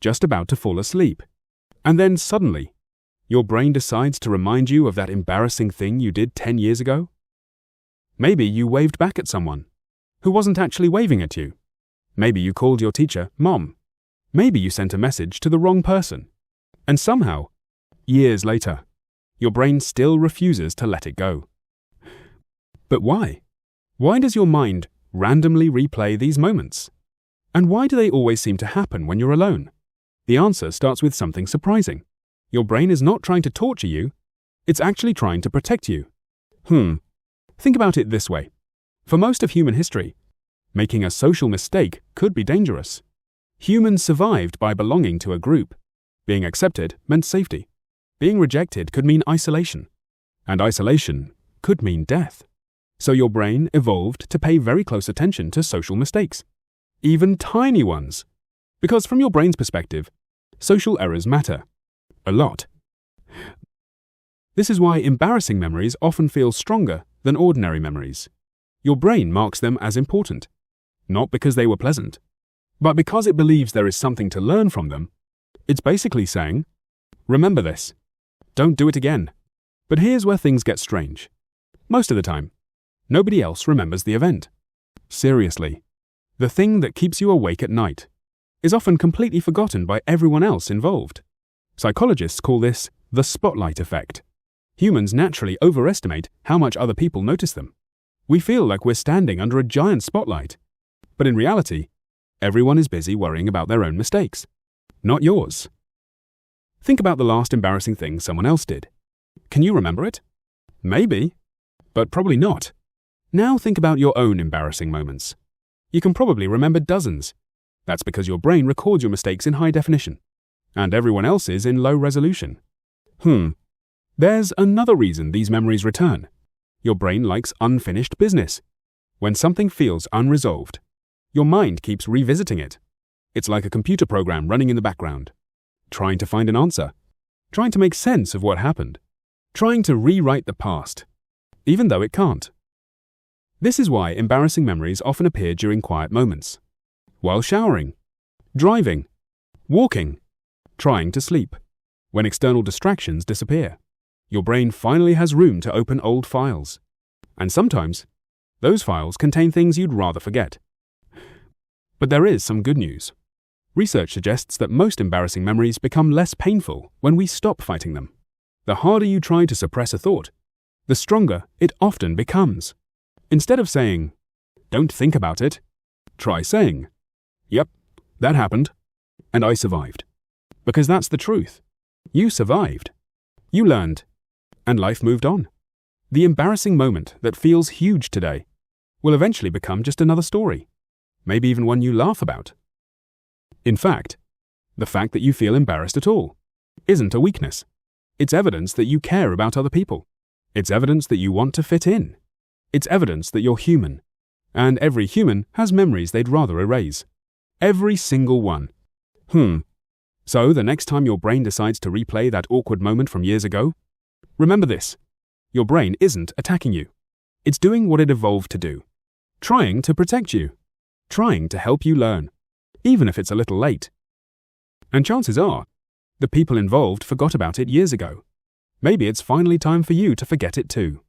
just about to fall asleep. And then suddenly, your brain decides to remind you of that embarrassing thing you did 10 years ago. Maybe you waved back at someone who wasn't actually waving at you. Maybe you called your teacher Mom. Maybe you sent a message to the wrong person. And somehow, years later, your brain still refuses to let it go. But why? Why does your mind randomly replay these moments? And why do they always seem to happen when you're alone? The answer starts with something surprising. Your brain is not trying to torture you, it's actually trying to protect you. Think about it this way. For most of human history, making a social mistake could be dangerous. Humans survived by belonging to a group. Being accepted meant safety. Being rejected could mean isolation. And isolation could mean death. So your brain evolved to pay very close attention to social mistakes. Even tiny ones. Because from your brain's perspective, social errors matter. A lot. This is why embarrassing memories often feel stronger than ordinary memories. Your brain marks them as important, not because they were pleasant, but because it believes there is something to learn from them. It's basically saying, remember this. Don't do it again. But here's where things get strange. Most of the time, nobody else remembers the event. Seriously, the thing that keeps you awake at night is often completely forgotten by everyone else involved. Psychologists call this the spotlight effect. Humans naturally overestimate how much other people notice them. We feel like we're standing under a giant spotlight. But in reality, everyone is busy worrying about their own mistakes, not yours. Think about the last embarrassing thing someone else did. Can you remember it? Maybe, but probably not. Now think about your own embarrassing moments. You can probably remember dozens. That's because your brain records your mistakes in high definition, and everyone else's in low resolution. There's another reason these memories return. Your brain likes unfinished business. When something feels unresolved, your mind keeps revisiting it. It's like a computer program running in the background, trying to find an answer, trying to make sense of what happened, trying to rewrite the past, even though it can't. This is why embarrassing memories often appear during quiet moments, while showering, driving, walking, trying to sleep, when external distractions disappear. Your brain finally has room to open old files. And sometimes, those files contain things you'd rather forget. But there is some good news. Research suggests that most embarrassing memories become less painful when we stop fighting them. The harder you try to suppress a thought, the stronger it often becomes. Instead of saying, "Don't think about it," try saying, "Yep, that happened, and I survived." Because that's the truth. You survived. You learned. And life moved on. The embarrassing moment that feels huge today will eventually become just another story, maybe even one you laugh about. In fact, the fact that you feel embarrassed at all isn't a weakness. It's evidence that you care about other people. It's evidence that you want to fit in. It's evidence that you're human. And every human has memories they'd rather erase. Every single one. So the next time your brain decides to replay that awkward moment from years ago, remember this. Your brain isn't attacking you. It's doing what it evolved to do. Trying to protect you. Trying to help you learn. Even if it's a little late. And chances are, the people involved forgot about it years ago. Maybe it's finally time for you to forget it too.